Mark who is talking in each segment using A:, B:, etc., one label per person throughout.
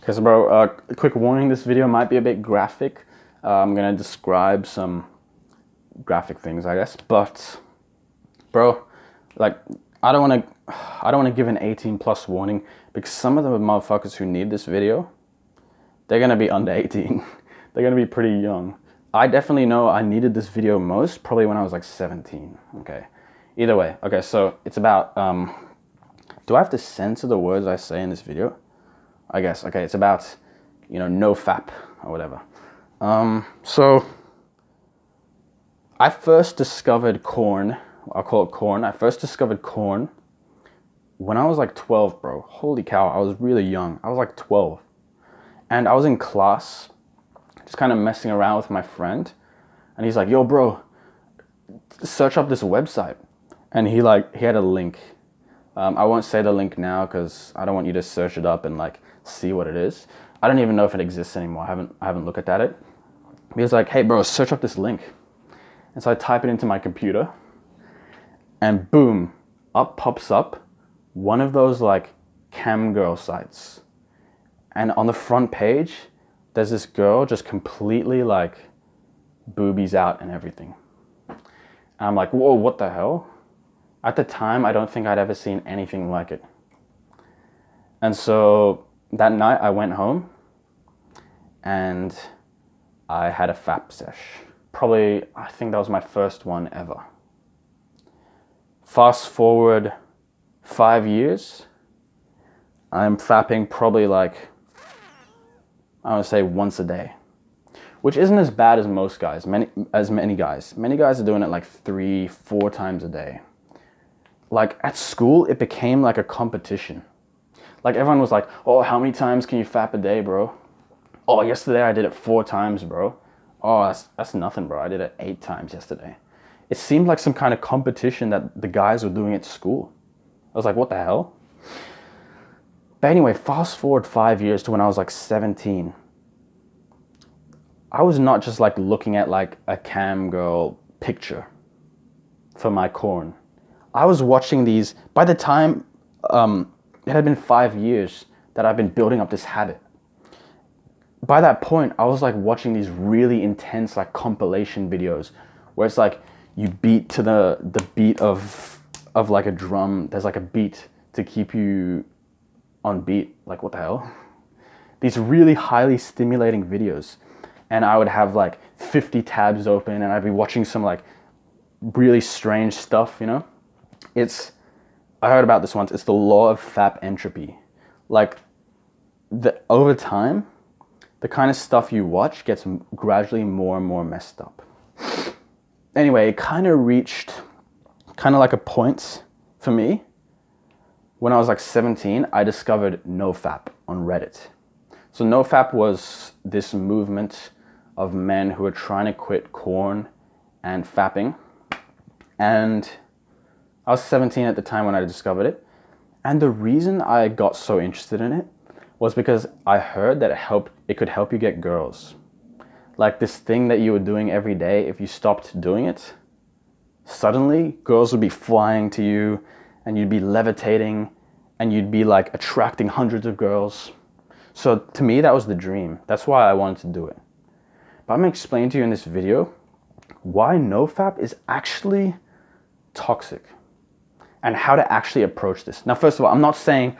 A: Okay, so bro, a quick warning, this video might be a bit graphic. I'm gonna describe some graphic things, I guess, but bro, like, I don't wanna give an 18 plus warning because some of the motherfuckers who need this video, they're gonna be under 18. They're gonna be pretty young. I definitely know I needed this video most, probably when I was like 17, okay? Either way, okay, so it's about, do I have to censor the words I say in this video? I guess, okay, it's about, NoFap or whatever. So I first discovered corn. I'll call it corn. I first discovered corn when I was like 12, bro. Holy cow, I was really young. I was like 12. And I was in class, just kind of messing around with my friend. And he's like, yo, bro, search up this website. And he had a link. I won't say the link now because I don't want you to search it up and like see what it is. I don't even know if it exists anymore. I haven't looked at it. He was like, hey bro, search up this link. And so I type it into my computer and boom, up pops up one of those like cam girl sites. And on the front page, there's this girl just completely like boobies out and everything. And I'm like, whoa, what the hell? At the time, I don't think I'd ever seen anything like it. And so that night I went home and I had a FAP sesh. Probably, I think that was my first one ever. Fast forward 5 years, I'm fapping probably like, I would say once a day, which isn't as bad as most guys, many guys. Many guys are doing it like 3-4 times a day. Like at school, it became like a competition. Like everyone was like, oh, how many times can you fap a day, bro? Oh, yesterday I did it 4 times, bro. Oh, that's nothing, bro. I did it 8 times yesterday. It seemed like some kind of competition that the guys were doing at school. I was like, what the hell? But anyway, fast forward 5 years to when I was like 17. I was not just like looking at like a cam girl picture for my corn. I was watching these, by the time it had been 5 years that I've been building up this habit. By that point, I was like watching these really intense like compilation videos where it's like you beat to the beat of like a drum. There's like a beat to keep you on beat. Like what the hell? These really highly stimulating videos. And I would have like 50 tabs open and I'd be watching some like really strange stuff, you know? I heard about this once. It's the law of FAP entropy. Like over time, the kind of stuff you watch gets gradually more and more messed up. Anyway, it kind of reached kind of like a point for me. When I was like 17, I discovered NoFap on Reddit. So NoFap was this movement of men who were trying to quit corn and fapping. And I was 17 at the time when I discovered it. And the reason I got so interested in it was because I heard that it could help you get girls. Like this thing that you were doing every day, if you stopped doing it, suddenly girls would be flying to you and you'd be levitating and you'd be like attracting hundreds of girls. So to me, that was the dream. That's why I wanted to do it. But I'm gonna explain to you in this video why NoFap is actually toxic and how to actually approach this. Now, first of all, I'm not saying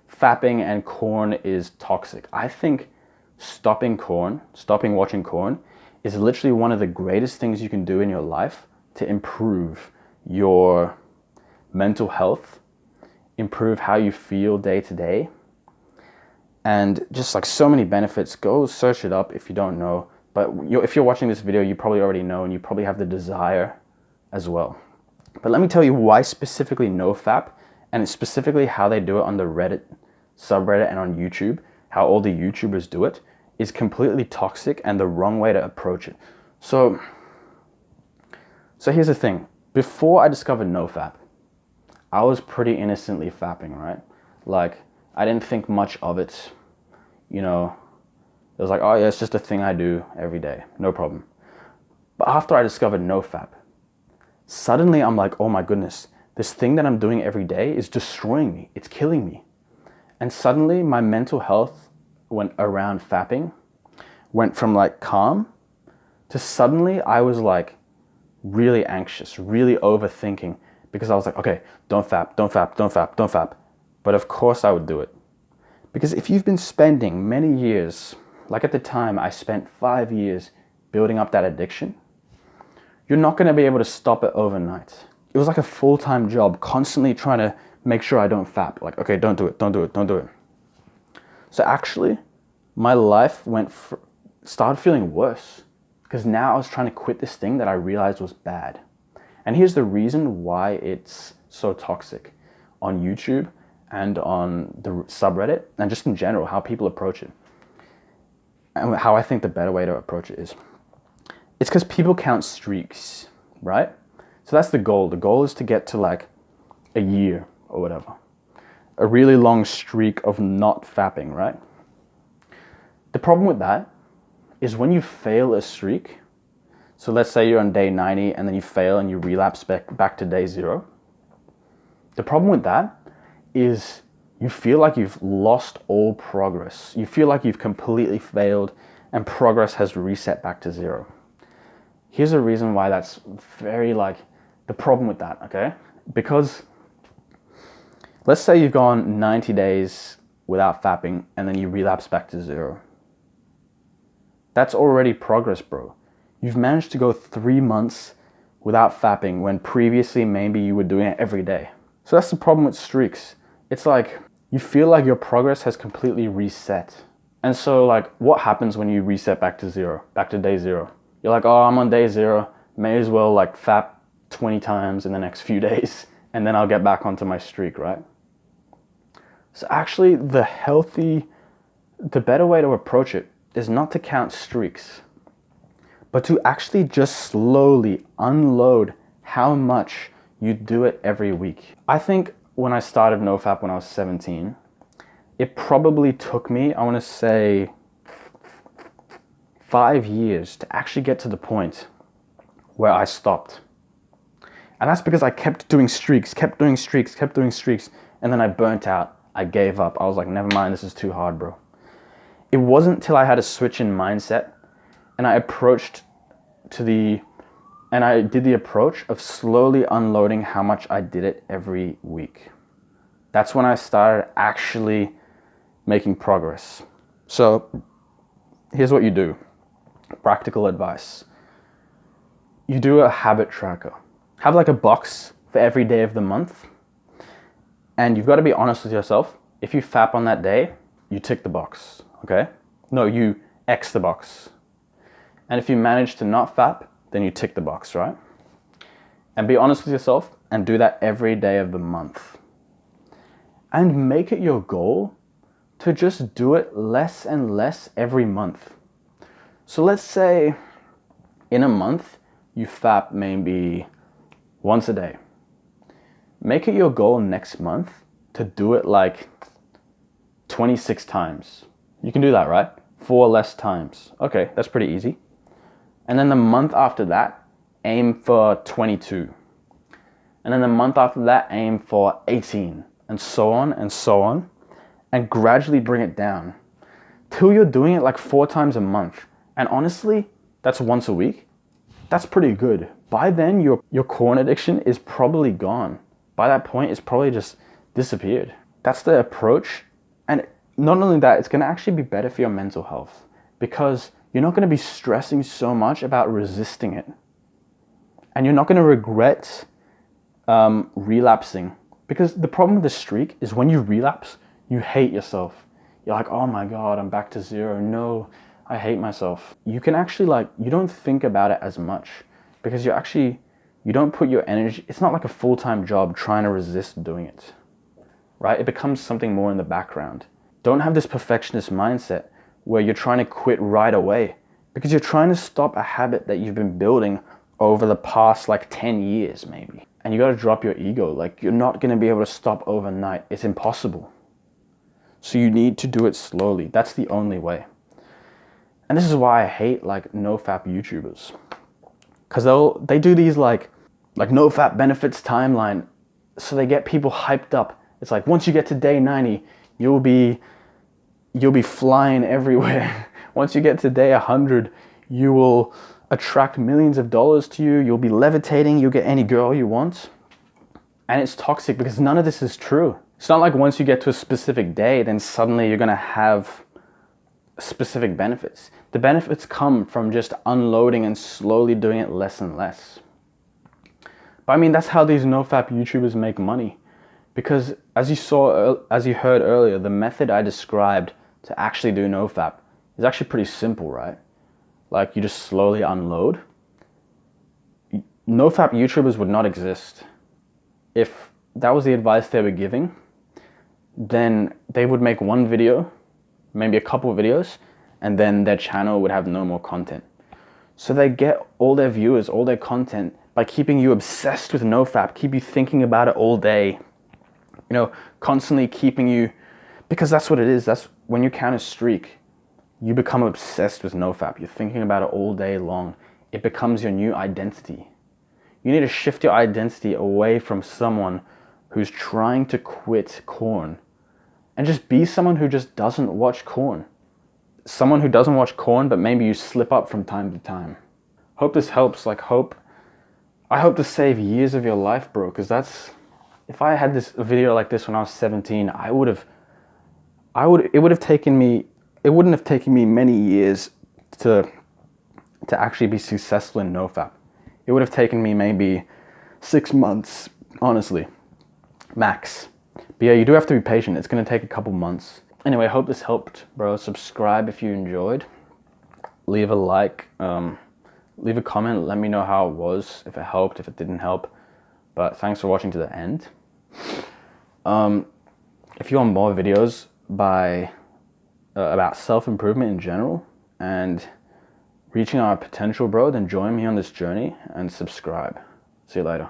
A: fapping and corn is toxic. I think stopping watching corn is literally one of the greatest things you can do in your life to improve your mental health, improve how you feel day to day, and just like so many benefits. Go search it up if you don't know. But if you're watching this video, you probably already know and you probably have the desire as well. But let me tell you why specifically NoFap, and specifically how they do it on the Reddit subreddit and on YouTube, how all the YouTubers do it, is completely toxic and the wrong way to approach it. So here's the thing. Before I discovered NoFap, I was pretty innocently fapping, right? Like, I didn't think much of it. You know, it was like, oh yeah, it's just a thing I do every day. No problem. But after I discovered NoFap, suddenly I'm like, oh my goodness, this thing that I'm doing every day is destroying me. It's killing me. And suddenly my mental health went around fapping went from like calm to suddenly I was like really anxious, really overthinking, because I was like, okay, don't fap, don't fap, don't fap, don't fap. But of course I would do it. Because if you've been spending many years, like at the time I spent 5 years building up that addiction, you're not going to be able to stop it overnight. It was like a full-time job, constantly trying to make sure I don't fap. Like, okay, don't do it, don't do it, don't do it. So actually, my life started feeling worse, because now I was trying to quit this thing that I realized was bad. And here's the reason why it's so toxic on YouTube and on the subreddit, and just in general, how people approach it. And how I think the better way to approach it is, it's because people count streaks, right? So that's the goal. The goal is to get to like a year or whatever. A really long streak of not fapping, right? The problem with that is when you fail a streak, so let's say you're on day 90 and then you fail and you relapse back to day 0. The problem with that is you feel like you've lost all progress. You feel like you've completely failed and progress has reset back to 0. Here's a reason why that's very like the problem with that, okay? Because let's say you've gone 90 days without fapping and then you relapse back to 0. That's already progress, bro. You've managed to go 3 months without fapping when previously maybe you were doing it every day. So that's the problem with streaks. It's like you feel like your progress has completely reset. And so like what happens when you reset back to 0, back to day 0? You're like, oh, I'm on day 0. May as well like fap 20 times in the next few days and then I'll get back onto my streak, right? So actually the better way to approach it is not to count streaks, but to actually just slowly unload how much you do it every week. I think when I started NoFap when I was 17, it probably took me, I want to say, 5 years to actually get to the point where I stopped. And that's because I kept doing streaks, and then I burnt out. I gave up. I was like, never mind, this is too hard, bro. It wasn't till I had a switch in mindset and I did the approach of slowly unloading how much I did it every week. That's when I started actually making progress. So here's what you do. Practical advice. You do a habit tracker. Have like a box for every day of the month. And you've got to be honest with yourself. If you fap on that day, you tick the box, okay? No, you X the box. And if you manage to not fap, then you tick the box, right? And be honest with yourself and do that every day of the month. And make it your goal to just do it less and less every month. So let's say in a month, you fap maybe once a day. Make it your goal next month to do it like 26 times. You can do that, right? 4 less times. Okay, that's pretty easy. And then the month after that, aim for 22. And then the month after that, aim for 18. And so on and so on. And gradually bring it down till you're doing it like 4 times a month. And honestly, that's once a week. That's pretty good. By then, your corn addiction is probably gone. By that point, it's probably just disappeared. That's the approach. And not only that, it's going to actually be better for your mental health, because you're not going to be stressing so much about resisting it. And you're not going to regret relapsing. Because the problem with the streak is when you relapse, you hate yourself. You're like, oh my God, I'm back to 0. No, I hate myself. You can actually you don't think about it as much, because you don't put your energy, it's not like a full-time job trying to resist doing it, right? It becomes something more in the background. Don't have this perfectionist mindset where you're trying to quit right away, because you're trying to stop a habit that you've been building over the past 10 years maybe. And you got to drop your ego. You're not going to be able to stop overnight. It's impossible. So you need to do it slowly. That's the only way. And this is why I hate NoFap YouTubers. Because they do these NoFap benefits timeline. So they get people hyped up. It's like, once you get to day 90, you'll be you'll be flying everywhere. Once you get to day 100, you will attract millions of dollars to you. You'll be levitating. You'll get any girl you want. And it's toxic because none of this is true. It's not like once you get to a specific day, then suddenly you're going to have specific benefits. The benefits come from just unloading and slowly doing it less and less. But I mean, that's how these NoFap YouTubers make money. Because as you heard earlier, the method I described to actually do NoFap is actually pretty simple, right? Like, you just slowly unload. NoFap YouTubers would not exist. If that was the advice they were giving, then they would make one video, maybe a couple of videos, and then their channel would have no more content. So they get all their viewers, all their content, by keeping you obsessed with NoFap, keep you thinking about it all day, you know, constantly keeping you, because that's what it is. That's when you count a streak, you become obsessed with NoFap. You're thinking about it all day long. It becomes your new identity. You need to shift your identity away from someone who's trying to quit corn and just be someone who just doesn't watch corn. Someone who doesn't watch corn, but maybe you slip up from time to time. Hope this helps. I hope to save years of your life, bro, because if I had a video like this when I was 17, it wouldn't have taken me many years to actually be successful in NoFap. It would have taken me maybe 6 months, honestly, max. But yeah, you do have to be patient. It's going to take a couple months. Anyway, I hope this helped, bro. Subscribe if you enjoyed. Leave a like. Leave a comment. Let me know how it was, if it helped, if it didn't help. But thanks for watching to the end. If you want more videos about self-improvement in general and reaching our potential, bro, then join me on this journey and subscribe. See you later.